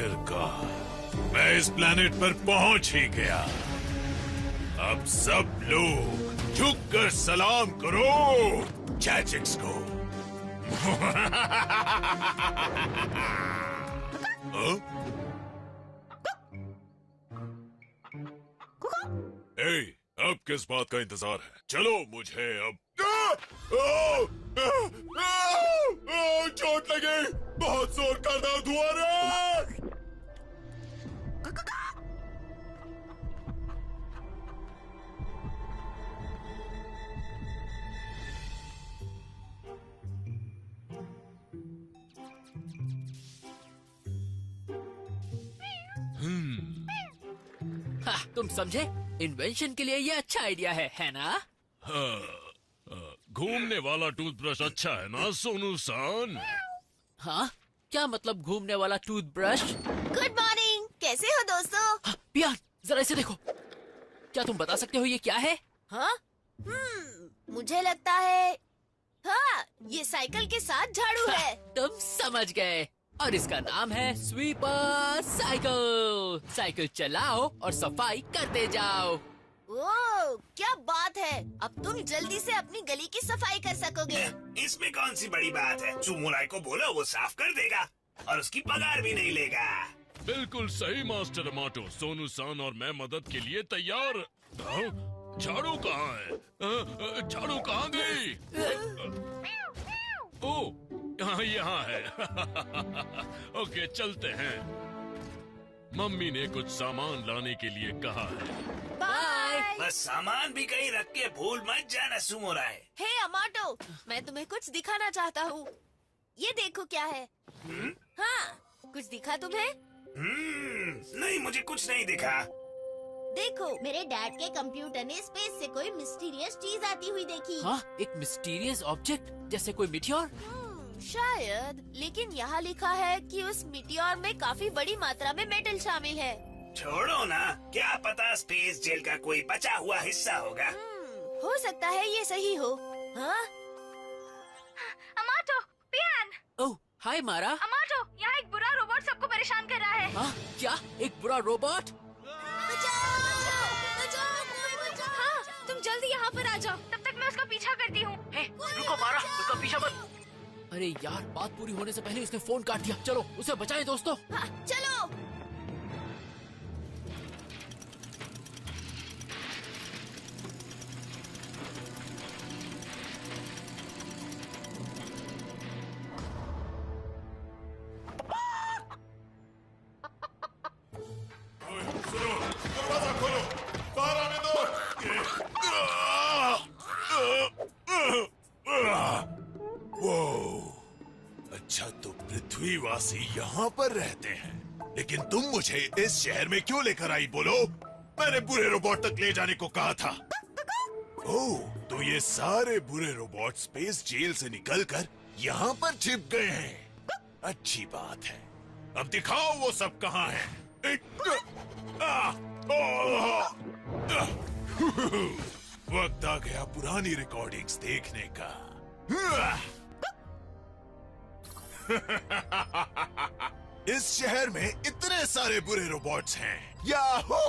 आखिरकार मैं इस प्लेनेट पर पहुंच ही गया। अब सब लोग झुककर सलाम करो चैचिक्स को। ए, अब किस बात का इंतजार है? चलो मुझे अब चोट लगी, बहुत जोर का दर्द हुआ रे। हाँ, तुम समझे? इन्वेंशन के लिए ये अच्छा आइडिया है ना? घूमने वाला टूथब्रश अच्छा है ना सोनू सान? हाँ, क्या मतलब घूमने वाला टूथब्रश? गुड मॉर्निंग, कैसे हो दोस्तों? हाँ, पियान, जरा इसे देखो। क्या तुम बता सकते हो ये क्या है? हाँ? मुझे लगता है हाँ, ये साइकिल के साथ झाड़ू है। तुम समझ गए। और इसका नाम है स्वीपर साइकिल। साइकिल चलाओ और सफाई करते जाओ। ओह, क्या बात है! अब तुम जल्दी से अपनी गली की सफाई कर सकोगे। इसमें कौन सी बड़ी बात है? चुमुराई को बोलो, वो साफ कर देगा और उसकी पगार भी नहीं लेगा। बिल्कुल सही मास्टर टमाटो। सोनू सान और मैं मदद के लिए तैयार। हाँ? झाड़ू कहाँ है? झाड़ू कहाँ गई? ओह, यहाँ है। ओके, चलते हैं। मम्मी ने कुछ सामान लाने के लिए कहा है। बाय। बस सामान भी कहीं रख के भूल मत जाना सुमुराई। हे अमाटो, मैं तुम्हें कुछ दिखाना चाहता हूँ। ये देखो क्या है। हाँ, कुछ दिखा तुम्हें? नहीं, मुझे कुछ नहीं दिखा। देखो, मेरे डैड के कंप्यूटर ने स्पेस से कोई मिस्टीरियस चीज आती हुई देखी। हाँ, एक मिस्टीरियस ऑब्जेक्ट जैसे कोई मिटियोर? शायद, लेकिन यहाँ लिखा है कि उस मिटियोर में काफी बड़ी मात्रा में मेटल शामिल है। छोड़ो ना, क्या पता स्पेस जेल का कोई बचा हुआ हिस्सा होगा। हो सकता है ये सही हो। हाँ? अमाटो, पियान। ओह, हाय मारा। अमाटो, यहाँ एक बुरा रोबोट सबको परेशान कर रहा है। हाँ, क्या एक बुरा रोबोट? हाँ, तुम जल्दी यहाँ पर आ जाओ, तब तक मैं उसका पीछा करती हूँ। रुको मारा, उसका पीछा मत। अरे यार, बात पूरी होने से पहले उसने फोन काट दिया। चलो उसे बचाएं दोस्तों। हाँ, चलो। सुनो, दरवाजा खोलो, बाहर आने दो। अच्छा, तो पृथ्वीवासी यहाँ पर रहते हैं, लेकिन तुम मुझे इस शहर में क्यों लेकर आई? बोलो, मैंने बुरे रोबोट तक ले जाने को कहा था। ओह, तो ये सारे बुरे रोबोट स्पेस जेल से निकलकर यहाँ पर छिप गए हैं। अच्छी बात है। अब दिखाओ वो सब कहाँ हैं। वक्त आ गया पुरानी रिकॉर्डिंग्स देखने का। इस शहर में इतने सारे बुरे रोबोट्स हैं। याहू!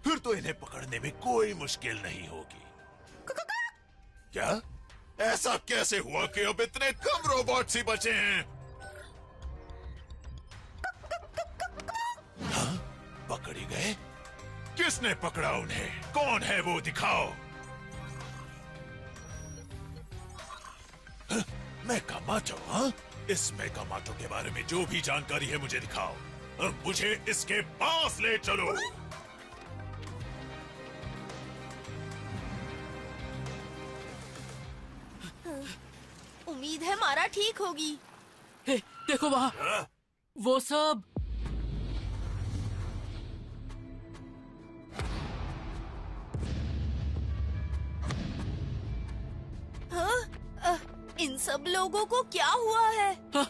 फिर तो इन्हें पकड़ने में कोई मुश्किल नहीं होगी। क्या? ऐसा कैसे हुआ कि अब इतने कम रोबोट्स ही बचे हैं? हाँ? पकड़ी गए? किसने पकड़ा उन्हें? कौन है वो? दिखाओ। हाँ? मेकामाटो? हाँ? इस मेकामाटो के बारे में जो भी जानकारी है मुझे दिखाओ और मुझे इसके पास ले चलो। उम्मीद है मारा ठीक होगी। हे, देखो वहाँ, हाँ? वो सब। हाँ? इन सब लोगों को क्या हुआ है? हाँ,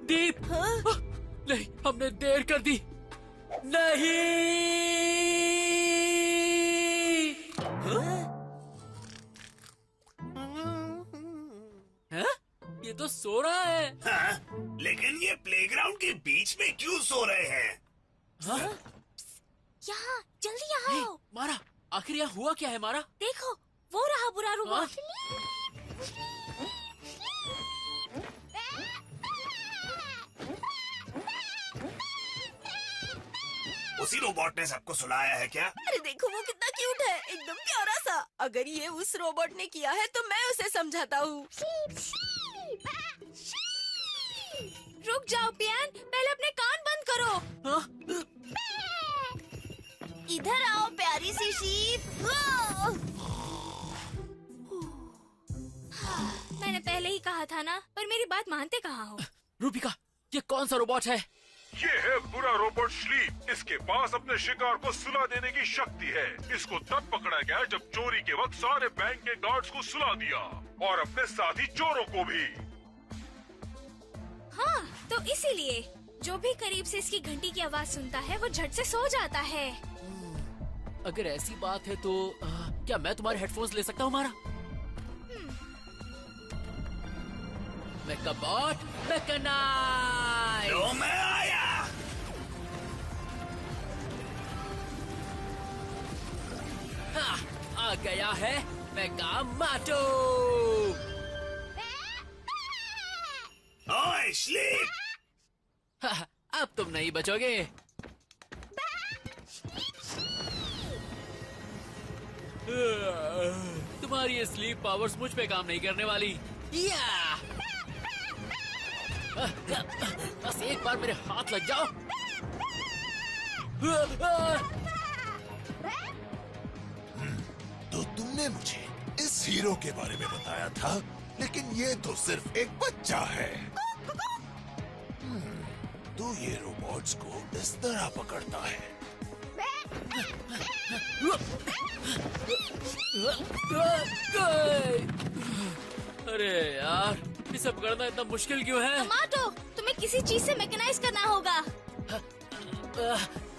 दीप। हाँ? नहीं, हमने देर कर दी। नहीं। हाँ? ये तो सो रहा है। हाँ, लेकिन ये प्लेग्राउंड के बीच में क्यों सो रहे हैं? हाँ? यहाँ जल्दी यहाँ हे, आओ। मारा, आखिर यहाँ हुआ क्या है मारा? देखो वो रहा बुरा रोबोट। उसी रोबोट ने सबको सुलाया है क्या? अरे देखो वो कितना क्यूट है, एकदम प्यारा सा। अगर ये उस रोबोट ने किया है तो मैं उसे समझाता हूँ। रुक जाओ पियान, पहले अपने कान बंद करो। हाँ? इधर आओ प्यारी सी शीप। मैंने पहले ही कहा था ना, पर मेरी बात मानते कहाँ हो? रूपिका, ये कौन सा रोबोट है? ये है बुरा रोबोट स्लीप। इसके पास अपने शिकार को सुला देने की शक्ति है। इसको तब पकड़ा गया जब चोरी के वक्त सारे बैंक के गार्ड्स को सुला दिया और अपने साथी चोरों को भी। हाँ, तो इसीलिए जो भी करीब से इसकी घंटी की आवाज सुनता है वो झट से सो जाता है। अगर ऐसी बात है तो क्या मैं तुम्हारे हेडफोन्स ले सकता हूँ मारा? मेकाबॉट मैकेनाइज। तो मैं आया। हाँ, आ गया है मेकामाटो। ओए स्लीप, हाँ, अब तुम नहीं बचोगे। तुम्हारी ये स्लीप पावर्स मुझ पे काम नहीं करने वाली। या! बस एक बार मेरे हाथ लग जाओ। तो तुमने मुझे इस हीरो के बारे में बताया था, लेकिन ये तो सिर्फ एक बच्चा है। तो ये रोबोट्स को इस तरह पकड़ता है। अरे यार, इसे पकड़ना इतना मुश्किल क्यों है? टमाटो, तुम्हें किसी चीज से मैकेनाइज करना होगा।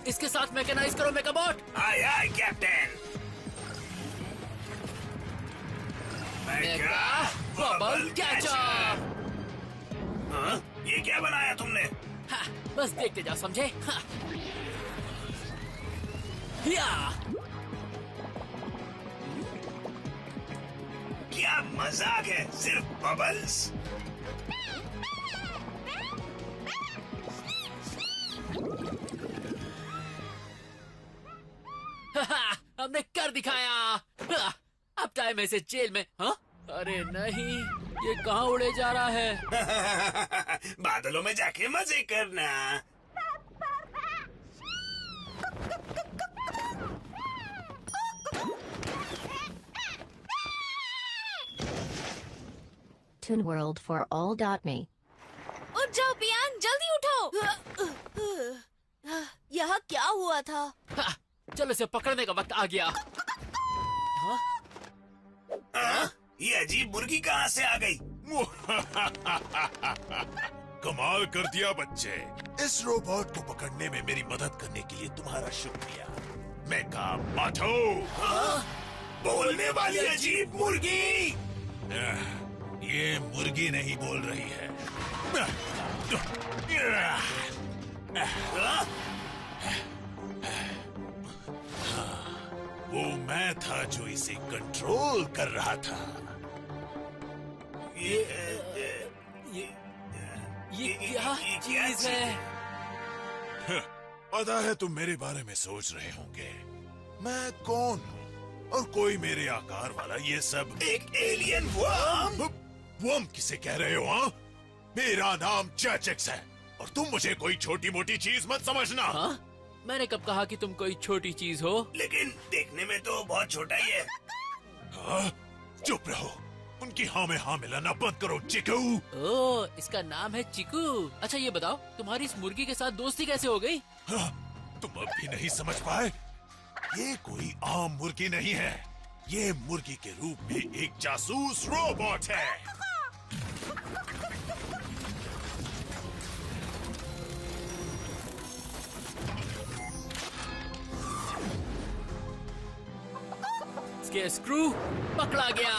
इसके साथ मैकेनाइज करो Mechabot. Aye aye captain. Mega bubble catcher. हाँ? ये क्या बनाया तुमने? हाँ, बस देखते जाओ, समझे? हाँ। या! क्या मजाक है, सिर्फ बबल्स। हमने कर दिखाया। हाँ, अब टाइम है इसे जेल में। हाँ? अरे नहीं, ये कहाँ उड़े जा रहा है? बादलों में जाके मजे करना। Toon World for all.me. उठ जाओ पियान, जल्दी उठो। यहाँ क्या हुआ था? हाँ, चलो इसे पकड़ने का वक्त आ गया। हाँ? हाँ? ये अजीब मुर्गी कहाँ से आ गई? कमाल कर दिया बच्चे। इस रोबोट को पकड़ने में मेरी मदद करने के लिए तुम्हारा शुक्रिया। मेकामाटो। बोलने वाली अजीब मुर्गी। ये मुर्गी नहीं बोल रही है। हाँ? वो मैं था जो इसे कंट्रोल कर रहा था। ये क्या चीज है? पता है तुम मेरे बारे में सोच रहे होंगे, मैं कौन हूँ और कोई मेरे आकार वाला ये सब। एक एलियन वर्म। वर्म किसे कह रहे हो? हाँ, मेरा नाम चैचेक्स है और तुम मुझे कोई छोटी मोटी चीज मत समझना। हाँ? मैंने कब कहा कि तुम कोई छोटी चीज हो? लेकिन देखने में तो बहुत छोटा ही है। हाँ? चुप रहो, उनकी हाँ में हाँ मिलाना बंद करो चिकू। ओह, इसका नाम है चिकू। अच्छा ये बताओ, तुम्हारी इस मुर्गी के साथ दोस्ती कैसे हो गई? हाँ, तुम अब भी नहीं समझ पाए? ये कोई आम मुर्गी नहीं है, ये मुर्गी के रूप में एक जासूस रोबोट है। स्क्रू पकड़ा गया।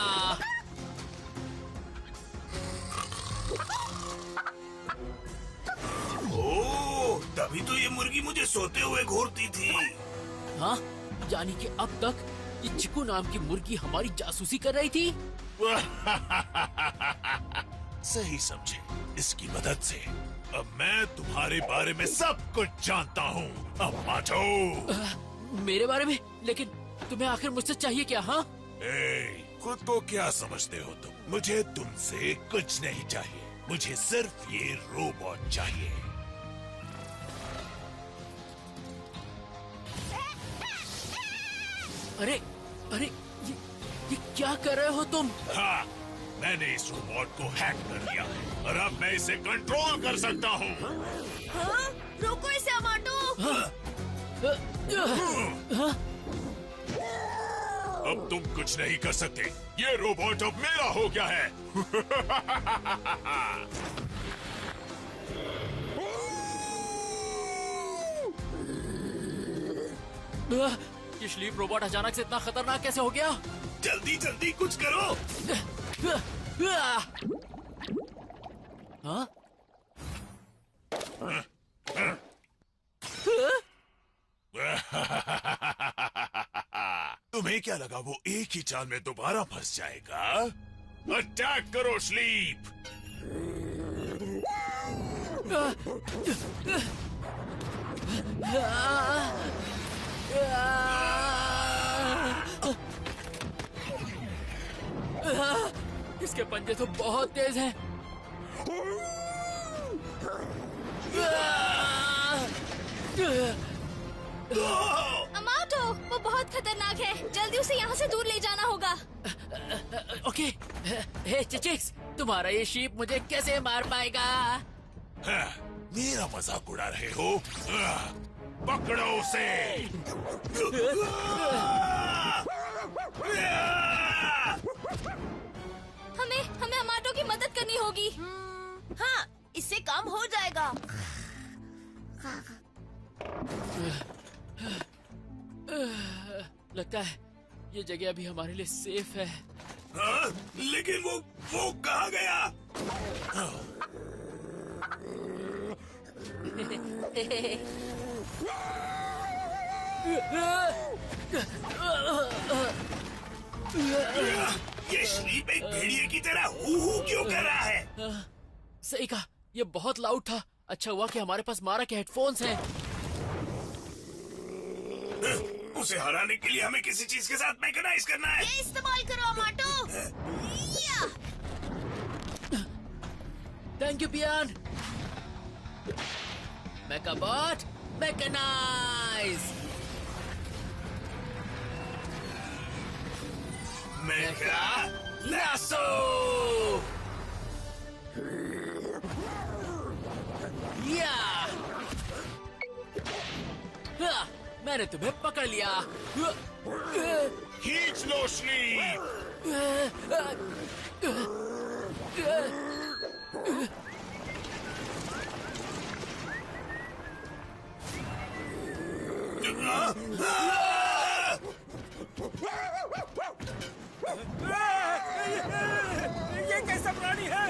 अभी तो ये मुर्गी मुझे सोते हुए घूरती थी। हाँ, यानी कि अब तक ये चिकू नाम की मुर्गी हमारी जासूसी कर रही थी। सही समझे। इसकी मदद से अब मैं तुम्हारे बारे में सब कुछ जानता हूँ। अब आ जाओ। मेरे बारे में? लेकिन तुम्हें आखिर मुझसे चाहिए क्या? हाँ, खुद को क्या समझते हो तुम? मुझे तुमसे कुछ नहीं चाहिए, मुझे सिर्फ ये रोबोट चाहिए। अरे अरे ये क्या कर रहे हो तुम? हाँ, मैंने इस रोबोट को हैक कर दिया है और अब मैं इसे कंट्रोल कर सकता हूँ। हाँ? रोको इसे अमाटो। अब तुम कुछ नहीं कर सकते। ये रोबोट अब मेरा हो गया है। ये स्लीप रोबोट अचानक से इतना खतरनाक कैसे हो गया? जल्दी जल्दी कुछ करो। हाँ? तुम्हें क्या लगा वो एक ही चाल में दोबारा फंस जाएगा? अटैक करो स्लीप। इसके पंजे तो बहुत तेज हैं। अमाटो, वो बहुत खतरनाक है। जल्दी उसे यहाँ से दूर ले जाना होगा। ओके। हे चिचिक्स, तुम्हारा ये शीप मुझे कैसे मार पाएगा? हाँ, मेरा मजाक उड़ा रहे हो? पकड़ो उसे। हमें अमाटो की मदद करनी होगी। हाँ, इससे काम हो जाएगा। लगता है ये जगह अभी हमारे लिए सेफ है। हाँ? लेकिन वो कहाँ गया? ये स्लीप एक भेड़िए की तरह हू क्यों कर रहा है? सही कहा, ये बहुत लाउड था। अच्छा हुआ कि हमारे पास मारा के हेडफोन्स हैं। उसे हराने के लिए हमें किसी चीज के साथ मैकेनाइज करना है। ये इस्तेमाल करो अमाटो। या! थैंक यू पियान। Mechabot mechanise. Mecha lasso. Yeah! हाँ, मैंने तुम्हें पकड़ लिया। खींच लो स्लीप। ये कैसा प्राणी है?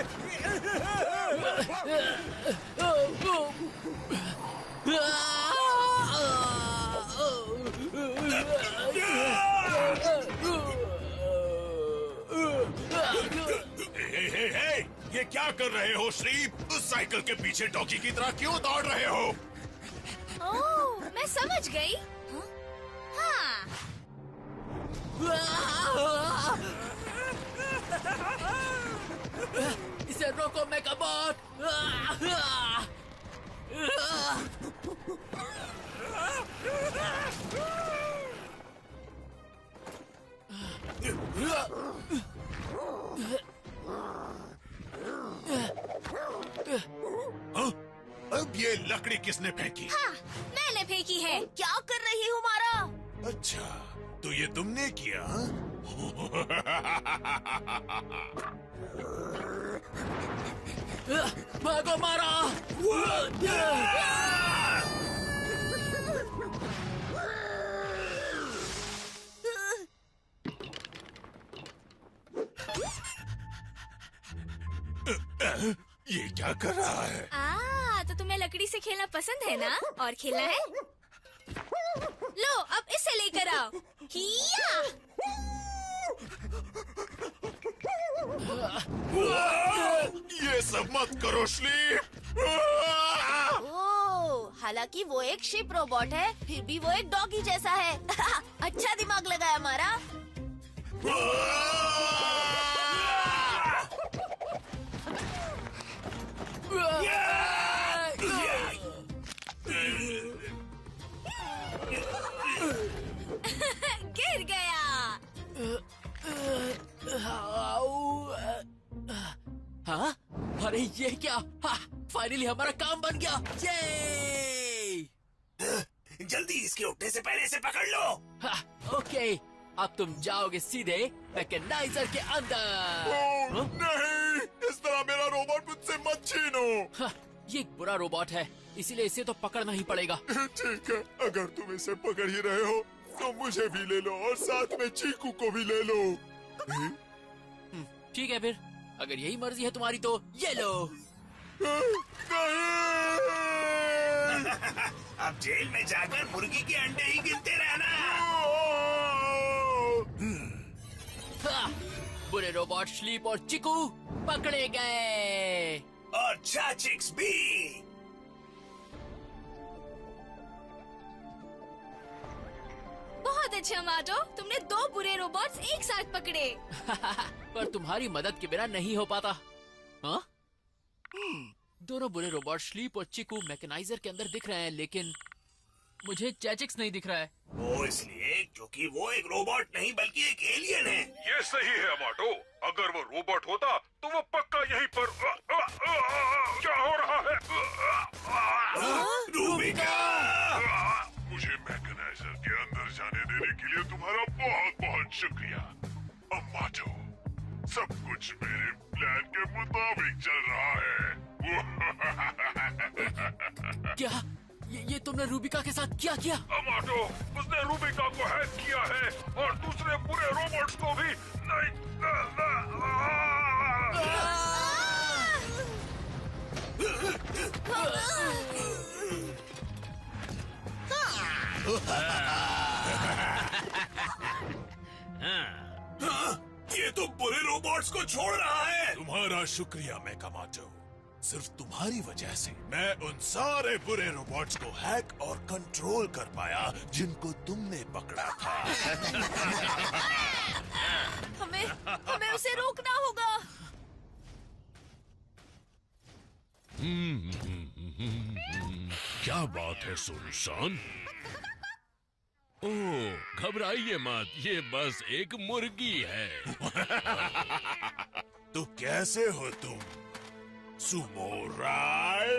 हे, ये क्या कर रहे हो स्लीप? उस साइकिल के पीछे डॉगी की तरह क्यों दौड़ रहे हो? ओह, मैं समझ गई। हाँ, इसे रोको मेकाबॉट। हाँ? अब ये लकड़ी किसने फेंकी? हाँ, मैंने फेंकी है। क्या कर रही हो मारा? अच्छा, तो ये तुमने किया? भागो मारा। ये क्या कर रहा है? तो तुम्हें लकड़ी से खेलना पसंद है ना? और खेलना है? लो, अब इसे लेकर आओ। हिया! ये सब मत करो श्ली। ओह, हालांकि वो एक शिप रोबोट है, फिर भी वो एक डॉगी जैसा है। अच्छा दिमाग लगाया हमारा। गिर गया। हाँ? अरे ये क्या? फाइनली हमारा काम बन गया। ये! जल्दी इसके उठने से पहले इसे पकड़ लो। ओके, अब तुम जाओगे सीधे मैकेनाइजर के अंदर। हाँ? नहीं, इस तरह मेरा रोबोट मुझसे मत छीनो। ये एक बुरा रोबोट है, इसीलिए इसे तो पकड़ना ही पड़ेगा। ठीक है, अगर तुम इसे पकड़ ही रहे हो तो मुझे भी ले लो और साथ में चीकू को भी ले लो। ठीक है फिर, अगर यही मर्जी है तुम्हारी तो ये लो। अब जेल में जाकर मुर्गी के अंडे ही गिनते रहना। बुरे रोबोट स्लीप और चिकू पकड़े गए। और चाचिक्स भी। बहुत अच्छा माटो, तुमने 2 बुरे रोबोट्स एक साथ पकड़े। पर तुम्हारी मदद के बिना नहीं हो पाता। हाँ? दोनों बुरे रोबोट स्लीप और चिकू मैकेनाइजर के अंदर दिख रहे हैं, लेकिन मुझे चैचिक्स नहीं दिख रहा है। वो इसलिए क्योंकि वो एक रोबोट नहीं बल्कि एक एलियन है। ये सही है माटो, अगर वो रोबोट होता तो वो पक्का यहीं पर क्या हो रहा है? रूबिका! मुझे मैकेनाइजर के अंदर जाने देने के लिए तुम्हारा बहुत बहुत शुक्रिया। अब माटो, सब कुछ मेरे प्लान के मुताबिक चल रहा है। क्या? ये तुमने रूबिका के साथ क्या किया? अमाटो, उसने रूबिका को हैक किया है और दूसरे बुरे रोबोट्स को भी नहीं। ये तो बुरे रोबोट्स को छोड़ रहा है। तुम्हारा शुक्रिया मैकामाटो, सिर्फ तुम्हारी वजह से मैं उन सारे बुरे रोबोट्स को हैक और कंट्रोल कर पाया जिनको तुमने पकड़ा था। हमें उसे रोकना होगा। क्या बात है सुनसान? ओह, घबराइए मत, ये बस एक मुर्गी है। तो कैसे हो तुम, सुमो राय?